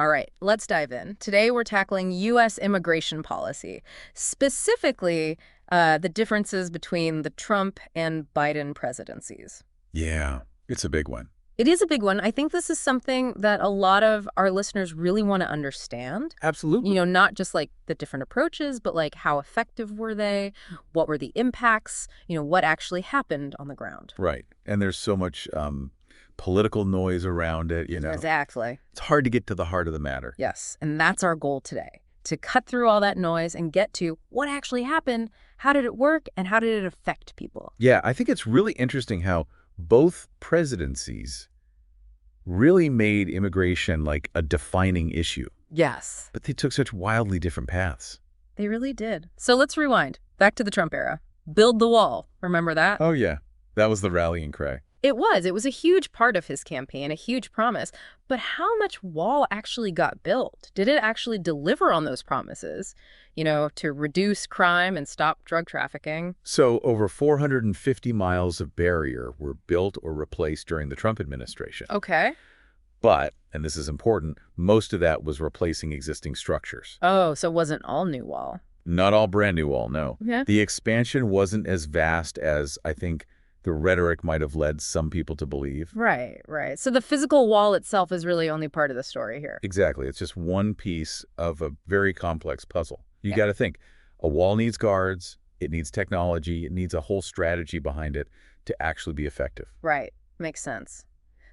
All right, let's dive in. Today we're tackling U.S. immigration policy, specifically the differences between the Trump and Biden presidencies. Yeah, it's a big one. It is a big one. I think this is something that a lot of our listeners really want to understand. Absolutely. Not just like the different approaches, but like how effective were they? What were the impacts? What actually happened on the ground? Right. And there's so much political noise around it. Exactly. It's hard to get to the heart of the matter. Yes. And that's our goal today, to cut through all that noise and get to what actually happened, how did it work, and how did it affect people? Yeah, I think it's really interesting how both presidencies really made immigration like a defining issue, Yes, but they took such wildly different paths. they really did. So let's rewind back to the Trump era. Build the wall. Remember that? Oh, yeah. That was the rallying cry. It was. It was a huge part of his campaign, a huge promise. But how much wall actually got built? Did it actually deliver on those promises, to reduce crime and stop drug trafficking? So over 450 miles of barrier were built or replaced during the Trump administration. Okay. But, and this is important, most of that was replacing existing structures. Oh, so it wasn't all new wall. Not all brand new wall, no. Yeah. The expansion wasn't as vast as I think the rhetoric might have led some people to believe. Right, right. So the physical wall itself is really only part of the story here. Exactly. It's just one piece of a very complex puzzle. You Yeah. got to think, a wall needs guards, it needs technology, it needs a whole strategy behind it to actually be effective. Right. Makes sense.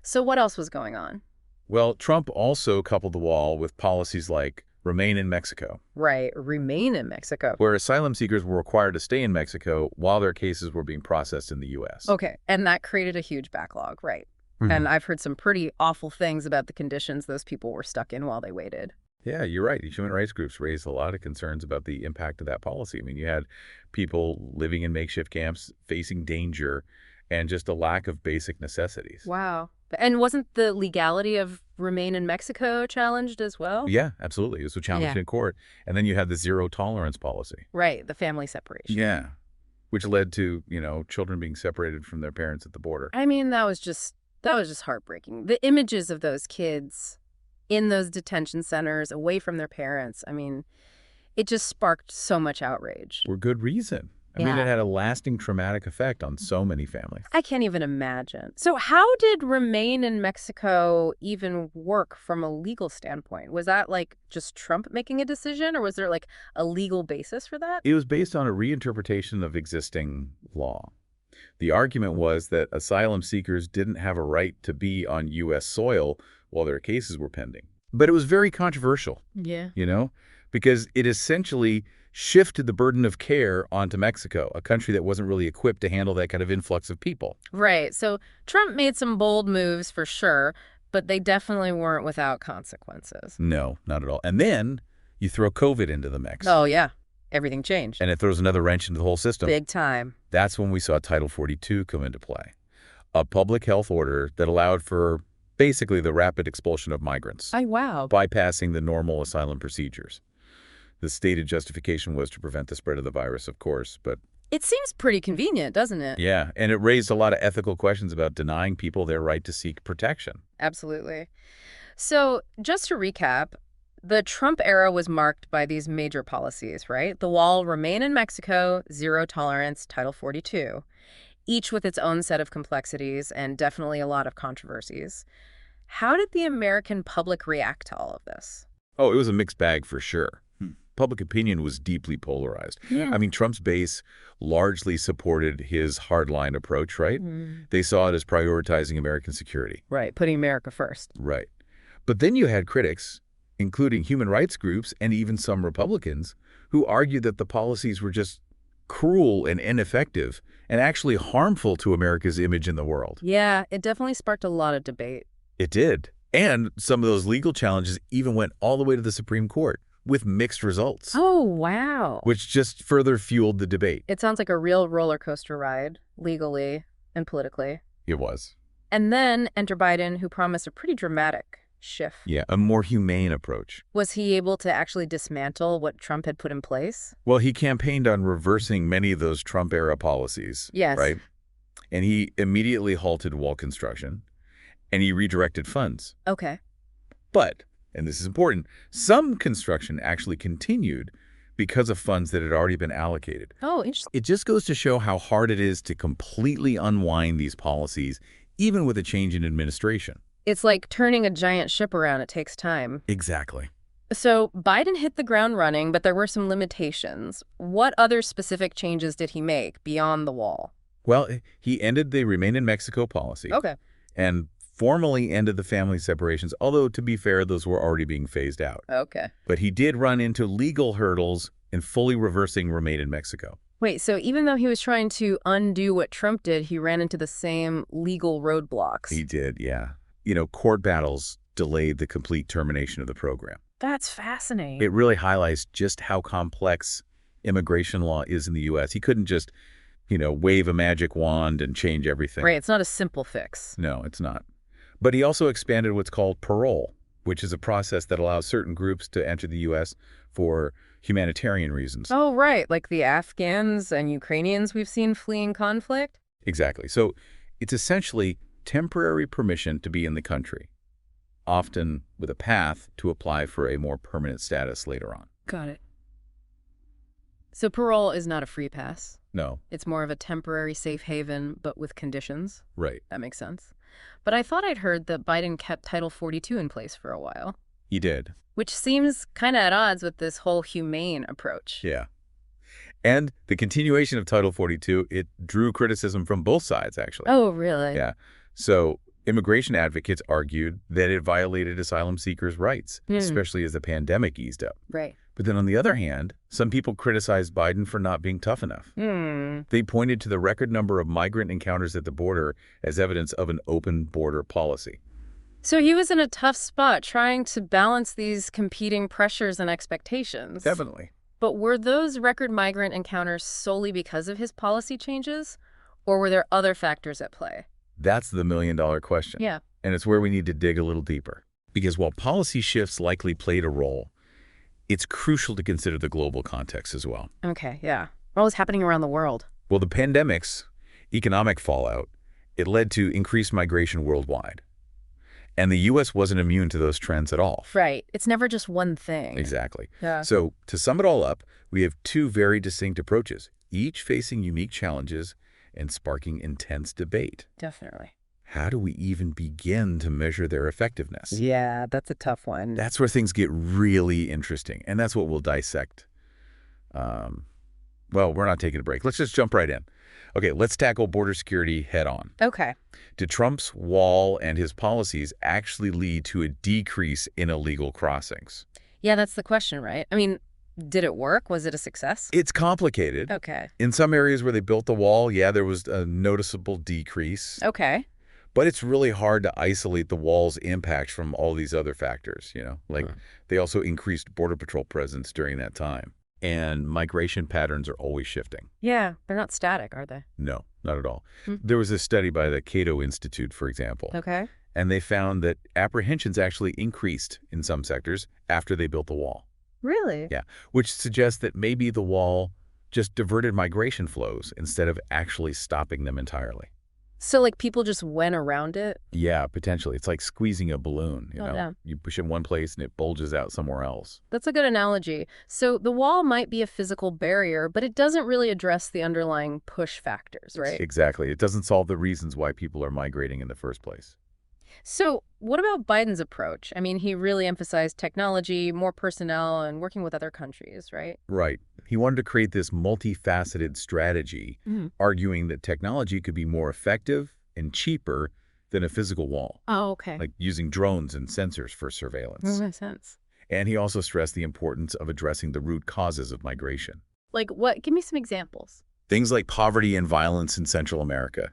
So what else was going on? Well, Trump also coupled the wall with policies like Remain in Mexico, Right. Remain in Mexico. where asylum seekers were required to stay in Mexico while their cases were being processed in the U.S. Okay. And that created a huge backlog, right? And I've heard some pretty awful things about the conditions those people were stuck in while they waited. Yeah, you're right. These human rights groups raised a lot of concerns about the impact of that policy. I mean, you had people living in makeshift camps, facing danger, and just a lack of basic necessities. Wow. And wasn't the legality of Remain in Mexico challenged as well? Yeah, absolutely. It was challenged Yeah. in court. And then you had the zero tolerance policy. Right. The family separation. Yeah. Which led to, children being separated from their parents at the border. I mean, that was just heartbreaking. The images of those kids in those detention centers away from their parents, I mean, it just sparked so much outrage. For good reason. I mean, Yeah. it had a lasting traumatic effect on so many families. I can't even imagine. So how did Remain in Mexico even work from a legal standpoint? Was that like just Trump making a decision, or was there like a legal basis for that? It was based on a reinterpretation of existing law. The argument was that asylum seekers didn't have a right to be on U.S. soil while their cases were pending. But it was very controversial, Yeah. because it essentially shifted the burden of care onto Mexico, a country that wasn't really equipped to handle that kind of influx of people. Right. So Trump made some bold moves for sure, but they definitely weren't without consequences. No, not at all. And then you throw COVID into the mix. Oh, yeah. Everything changed. And it throws another wrench into the whole system. Big time. That's when we saw Title 42 come into play, a public health order that allowed for basically the rapid expulsion of migrants, Wow. bypassing the normal asylum procedures. The stated justification was to prevent the spread of the virus, of course, but It seems pretty convenient, doesn't it? yeah, and it raised a lot of ethical questions about denying people their right to seek protection. Absolutely. So just to recap, the Trump era was marked by these major policies, right? The wall, Remain in Mexico, zero tolerance, Title 42, each with its own set of complexities and definitely a lot of controversies. How did the American public react to all of this? Oh, it was a mixed bag for sure. Public opinion was deeply polarized. Yeah. I mean, Trump's base largely supported his hardline approach, right? They saw it as prioritizing American security. Right, putting America first. Right. But then you had critics, including human rights groups and even some Republicans, who argued that the policies were just cruel and ineffective and actually harmful to America's image in the world. Yeah, it definitely sparked a lot of debate. It did. And some of those legal challenges even went all the way to the Supreme Court with mixed results, Oh, wow. which just further fueled the debate. It sounds like a real roller coaster ride, legally and politically. It was. And then enter Biden, who promised a pretty dramatic shift. Yeah, a more humane approach. Was he able to actually dismantle what Trump had put in place? Well, he campaigned on reversing many of those Trump-era policies. Yes. Right? And he immediately halted wall construction, and he redirected funds. Okay. But And this is important, some construction actually continued because of funds that had already been allocated. Oh, interesting. It just goes to show how hard it is to completely unwind these policies, even with a change in administration. It's like turning a giant ship around. It takes time. Exactly. So Biden hit the ground running, but there were some limitations. What other specific changes did he make beyond the wall? Well, he ended the Remain in Mexico policy Okay. and formally ended the family separations, although, to be fair, those were already being phased out. Okay. But he did run into legal hurdles in fully reversing Remain in Mexico. Wait, so even though he was trying to undo what Trump did, he ran into the same legal roadblocks. He did, yeah. Court battles delayed the complete termination of the program. That's fascinating. It really highlights just how complex immigration law is in the U.S. He couldn't just, wave a magic wand and change everything. Right, it's not a simple fix. No, it's not. But he also expanded what's called parole, which is a process that allows certain groups to enter the U.S. for humanitarian reasons. Oh, right, like the Afghans and Ukrainians we've seen fleeing conflict? Exactly. So it's essentially temporary permission to be in the country, often with a path to apply for a more permanent status later on. Got it. So parole is not a free pass. No, It's more of a temporary safe haven, but with conditions. right. That makes sense. But I thought I'd heard that Biden kept Title 42 in place for a while, He did. which seems kind of at odds with this whole humane approach. Yeah. And the continuation of Title 42, it drew criticism from both sides, actually. Oh, really? Yeah. So immigration advocates argued that it violated asylum seekers' rights, especially as the pandemic eased up. Right. But then on the other hand, some people criticized Biden for not being tough enough. They pointed to the record number of migrant encounters at the border as evidence of an open border policy. So he was in a tough spot trying to balance these competing pressures and expectations. Definitely. But were those record migrant encounters solely because of his policy changes? Or were there other factors at play? That's the million-dollar question. Yeah. And it's where we need to dig a little deeper. Because while policy shifts likely played a role, it's crucial to consider the global context as well. Okay, yeah. What was happening around the world? Well, the pandemic's economic fallout, it led to increased migration worldwide. And the U.S. wasn't immune to those trends at all. Right. It's never just one thing. Exactly. Yeah. So to sum it all up, we have two very distinct approaches, each facing unique challenges and sparking intense debate. Definitely. How do we even begin to measure their effectiveness? Yeah, that's a tough one. That's where things get really interesting, and that's what we'll dissect. Well, we're not taking a break. Let's just jump right in. Okay, let's tackle border security head on. Okay. Did Trump's wall and his policies actually lead to a decrease in illegal crossings? Yeah, that's the question, right? I mean, did it work? Was it a success? It's complicated. Okay. In some areas where they built the wall, yeah, there was a noticeable decrease. Okay. But it's really hard to isolate the wall's impact from all these other factors, Like, they also increased Border Patrol presence during that time. And migration patterns are always shifting. Yeah, they're not static, are they? No, not at all. Hmm. There was a study by the Cato Institute, for example, Okay. and they found that apprehensions actually increased in some sectors after they built the wall. Really? Yeah, which suggests that maybe the wall just diverted migration flows instead of actually stopping them entirely. So, like, people just went around it? Yeah, potentially. It's like squeezing a balloon, Oh, yeah. You push in one place and it bulges out somewhere else. That's a good analogy. So the wall might be a physical barrier, but it doesn't really address the underlying push factors, right? Exactly. It doesn't solve the reasons why people are migrating in the first place. So what about Biden's approach? I mean, he really emphasized technology, more personnel, and working with other countries, right? Right. He wanted to create this multifaceted strategy, arguing that technology could be more effective and cheaper than a physical wall, Oh, okay. like using drones and sensors for surveillance. Makes sense. And he also stressed the importance of addressing the root causes of migration. Like what? Give me some examples. Things like poverty and violence in Central America.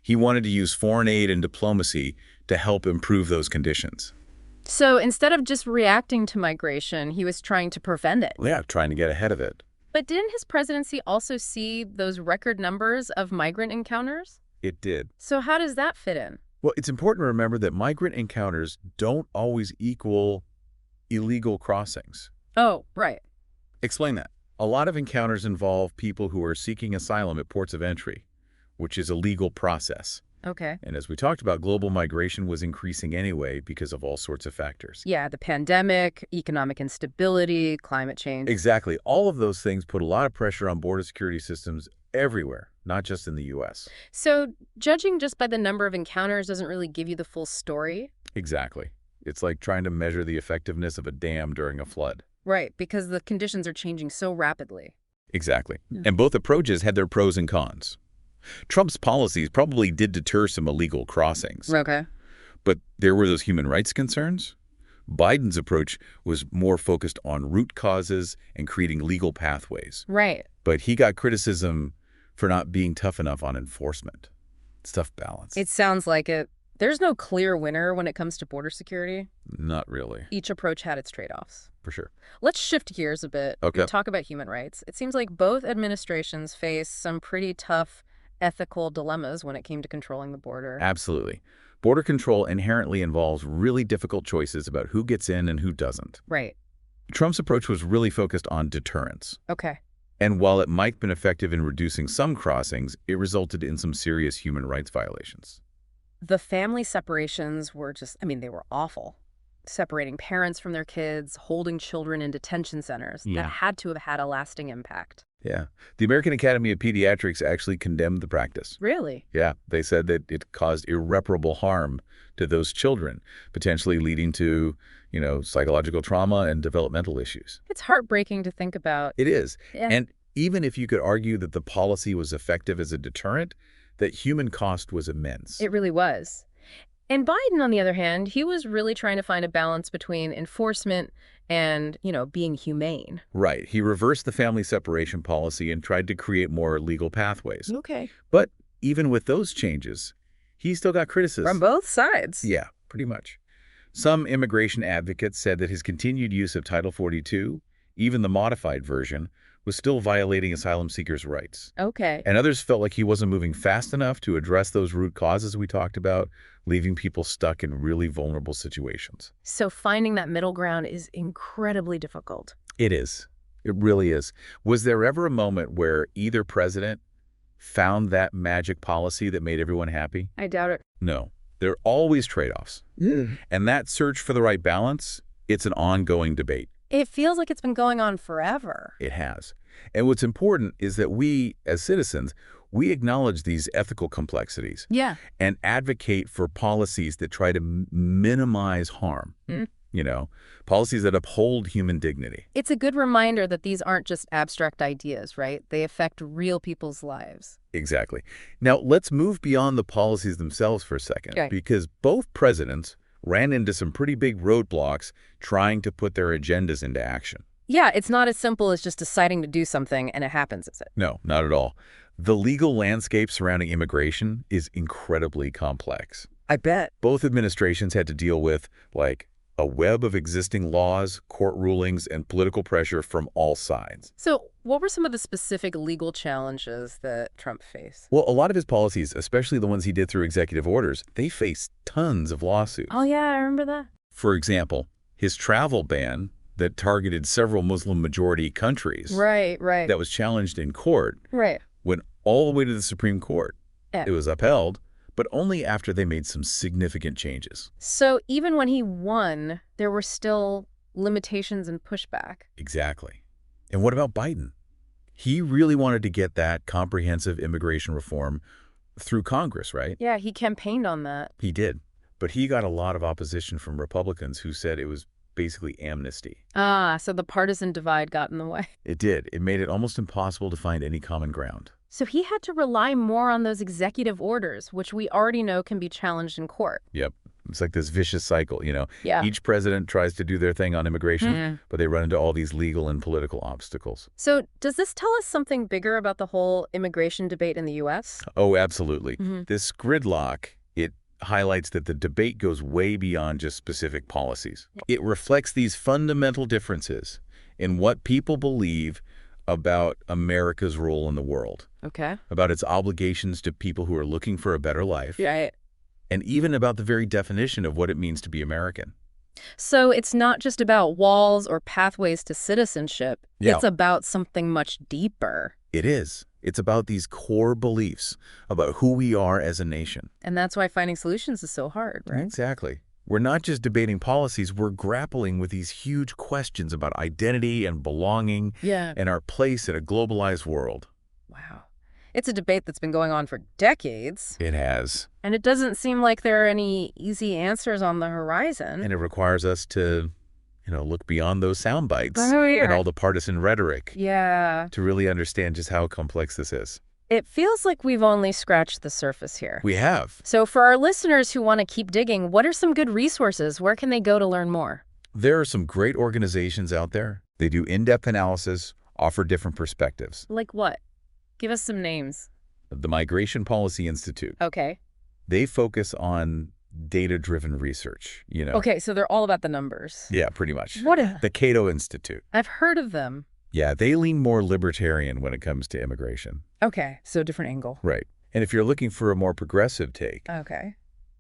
He wanted to use foreign aid and diplomacy to help improve those conditions. So instead of just reacting to migration, he was trying to prevent it. Yeah, trying to get ahead of it. But didn't his presidency also see those record numbers of migrant encounters? It did. So how does that fit in? Well, it's important to remember that migrant encounters don't always equal illegal crossings. Oh, right. Explain that. A lot of encounters involve people who are seeking asylum at ports of entry, which is a legal process. Okay. And as we talked about, global migration was increasing anyway because of all sorts of factors. Yeah, the pandemic, economic instability, climate change. Exactly. All of those things put a lot of pressure on border security systems everywhere, not just in the U.S. So judging just by the number of encounters doesn't really give you the full story. Exactly. It's like trying to measure the effectiveness of a dam during a flood. Right, because the conditions are changing so rapidly. Exactly. Yeah. And both approaches had their pros and cons. Trump's policies probably did deter some illegal crossings, Okay. but there were those human rights concerns. Biden's approach was more focused on root causes and creating legal pathways, Right. but he got criticism for not being tough enough on enforcement. It's tough balance. It sounds like it. There's no clear winner when it comes to border security. Not really, Each approach had its trade-offs. for sure. Let's shift gears a bit Okay. and talk about human rights. It seems like both administrations face some pretty tough ethical dilemmas when it came to controlling the border. Absolutely. Border control inherently involves really difficult choices about who gets in and who doesn't. Right. Trump's approach was really focused on deterrence. Okay. And while it might have been effective in reducing some crossings, it resulted in some serious human rights violations. The family separations were just, they were awful. Separating parents from their kids, holding children in detention centers. Yeah. That had to have had a lasting impact. Yeah. The American Academy of Pediatrics actually condemned the practice. Really? Yeah. They said that it caused irreparable harm to those children, potentially leading to, psychological trauma and developmental issues. It's heartbreaking to think about. It is. Yeah. And even if you could argue that the policy was effective as a deterrent, that human cost was immense. It really was. And Biden, on the other hand, he was really trying to find a balance between enforcement and, being humane. Right. He reversed the family separation policy and tried to create more legal pathways. Okay. But even with those changes, he still got criticism. From both sides. Yeah, pretty much. Some immigration advocates said that his continued use of Title 42, even the modified version, was still violating asylum seekers' rights. Okay. And others felt like he wasn't moving fast enough to address those root causes we talked about, leaving people stuck in really vulnerable situations. So finding that middle ground is incredibly difficult. It is. It really is. Was there ever a moment where either president found that magic policy that made everyone happy? I doubt it. No. There are always trade-offs. And that search for the right balance, it's an ongoing debate. It feels like it's been going on forever. It has. And what's important is that we, as citizens, we acknowledge these ethical complexities Yeah. and advocate for policies that try to minimize harm. Policies that uphold human dignity. It's a good reminder that these aren't just abstract ideas, right? They affect real people's lives. Exactly. Now, let's move beyond the policies themselves for a second, Okay. because both presidents ran into some pretty big roadblocks trying to put their agendas into action. Yeah, it's not as simple as just deciding to do something and it happens, is it? No, not at all. The legal landscape surrounding immigration is incredibly complex. I bet. Both administrations had to deal with, a web of existing laws, court rulings, and political pressure from all sides. So what were some of the specific legal challenges that Trump faced? Well, a lot of his policies, especially the ones he did through executive orders, they faced tons of lawsuits. Oh, yeah, I remember that. For example, his travel ban that targeted several Muslim-majority countries Right. that was challenged in court Right. went all the way to the Supreme Court. Yeah. It was upheld, but only after they made some significant changes. So even when he won, there were still limitations and pushback. Exactly. And what about Biden? He really wanted to get that comprehensive immigration reform through Congress, right? Yeah, he campaigned on that. He did. But he got a lot of opposition from Republicans who said it was basically amnesty. So the partisan divide got in the way. It did. It made it almost impossible to find any common ground. So he had to rely more on those executive orders, which we already know can be challenged in court. Yep. It's like this vicious cycle, Yeah. Each president tries to do their thing on immigration, but they run into all these legal and political obstacles. So does this tell us something bigger about the whole immigration debate in the U.S.? Oh, absolutely. Mhm. This gridlock, it highlights that the debate goes way beyond just specific policies. It reflects these fundamental differences in what people believe about America's role in the world, Okay. about its obligations to people who are looking for a better life, Right. and even about the very definition of what it means to be American. So it's not just about walls or pathways to citizenship. Yeah. It's about something much deeper. It is. It's about these core beliefs about who we are as a nation. And that's why finding solutions is so hard, right? Exactly. We're not just debating policies, we're grappling with these huge questions about identity and belonging Yeah. and our place in a globalized world. Wow. It's a debate that's been going on for decades, It has. and it doesn't seem like there are any easy answers on the horizon. And it requires us to, look beyond those sound bites Oh, yeah. and all the partisan rhetoric Yeah. to really understand just how complex this is. It feels like we've only scratched the surface here. We have. So for our listeners who want to keep digging, what are some good resources? Where can they go to learn more? There are some great organizations out there. They do in-depth analysis, offer different perspectives. Like what? Give us some names. The Migration Policy Institute, Okay. they focus on data-driven research, Okay, so they're all about the numbers. Yeah, pretty much. What The Cato Institute. I've heard of them. Yeah, they lean more libertarian when it comes to immigration. Okay, so different angle. Right. And if you're looking for a more progressive take, Okay.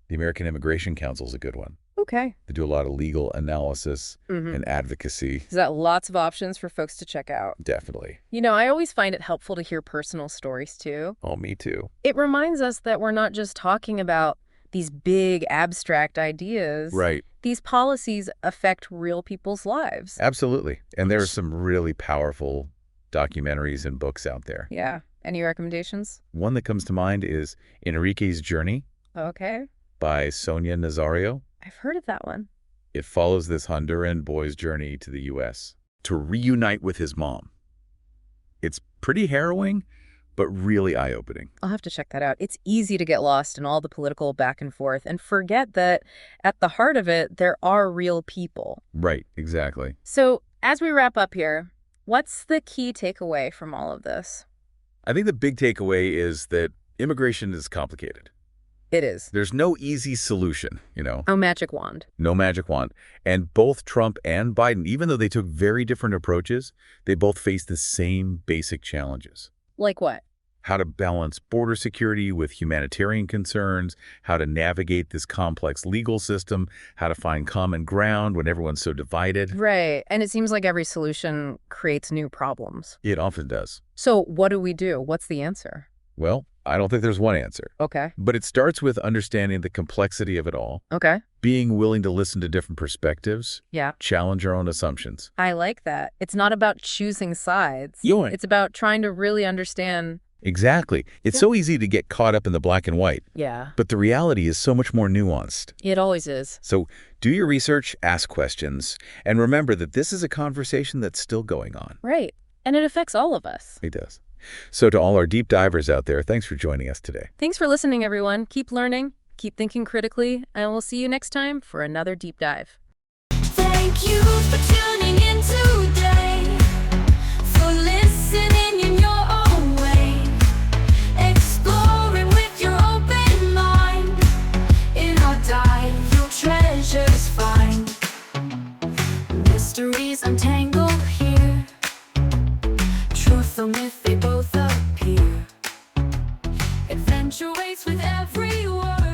the American Immigration Council is a good one. Okay. They do a lot of legal analysis and advocacy. Is that lots of options for folks to check out? Definitely. I always find it helpful to hear personal stories, too. Oh, me too. It reminds us that we're not just talking about these big, abstract ideas. Right. These policies affect real people's lives. Absolutely. And there are some really powerful documentaries and books out there. Yeah. Any recommendations? One that comes to mind is Enrique's Journey Okay. by Sonia Nazario. I've heard of that one. It follows this Honduran boy's journey to the U.S. to reunite with his mom. It's pretty harrowing, but really eye-opening. I'll have to check that out. It's easy to get lost in all the political back and forth and forget that at the heart of it, there are real people. Right, exactly. So as we wrap up here, what's the key takeaway from all of this? I think the big takeaway is that immigration is complicated. It is. There's no easy solution, No magic wand. no magic wand. And both Trump and Biden, even though they took very different approaches, they both face the same basic challenges. Like what? How to balance border security with humanitarian concerns, how to navigate this complex legal system, how to find common ground when everyone's so divided. Right. And it seems like every solution creates new problems. It often does. So what do we do? What's the answer? Well, I don't think there's one answer. Okay. But it starts with understanding the complexity of it all, Okay. being willing to listen to different perspectives, Yeah. challenge our own assumptions. I like that. It's not about choosing sides. Yoink. It's about trying to really understand. Exactly. It's so easy to get caught up in the black and white, Yeah. but the reality is so much more nuanced. It always is. So do your research, ask questions, and remember that this is a conversation that's still going on. Right. And it affects all of us. It does. So to all our deep divers out there, thanks for joining us today. Thanks for listening, everyone. Keep learning, keep thinking critically, and we'll see you next time for another deep dive. Thank you for tuning in today, for listening in your own way, exploring with your open mind. In our dive, you'll treasures find, mysteries untangled here, truth or myth, they both appear. Adventure waits with every word.